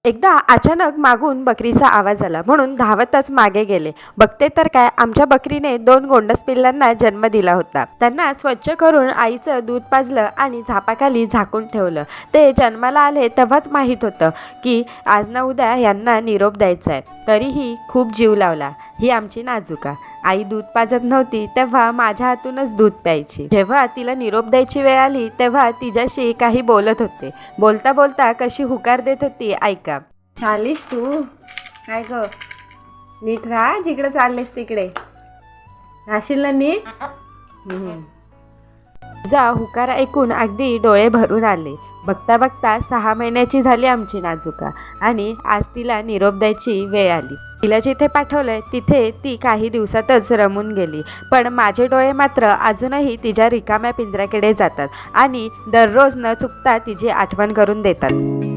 एकदा अचानक मागून बकरीचा आवाज आला म्हणून धावतच मागे गेले. बघते तर काय, आमच्या बकरीने 2 गोंडस पिल्लांना जन्म दिला होता. त्यांना स्वच्छ करून आईचं दूध पाजलं आणि झापाखाली झाकून ठेवलं. ते जन्माला आले तेव्हाच माहीत होतं की आज ना उद्या यांना निरोप द्यायचा आहे. तरीही खूप जीव लावला. ही आमची नाजुका. आई दूध पाजत नव्हती तेव्हा माझ्या हातूनच दूध प्यायची. जेव्हा तिला निरोप द्यायची वेळ आली तेव्हा तिच्याशी काही बोलत होते. बोलता बोलता कशी हुकार देत होती ऐका. चालीस तू काय ग, नीट राहा, जिकडे चाललेस तिकडे राशील ना नीट. तिचा हुकार ऐकून अगदी डोळे भरून आले. बघता बघता 6 महिन्याची झाली आमची नाजुका आणि आज तिला निरोप द्यायची वेळ आली. तिला जिथे पाठवलंय तिथे ती काही दिवसातच रमून गेली. पण माझे डोळे मात्र अजूनही तिच्या रिकाम्या पिंजऱ्याकडे जातात आणि दररोज न चुकता तिची आठवण करून देतात.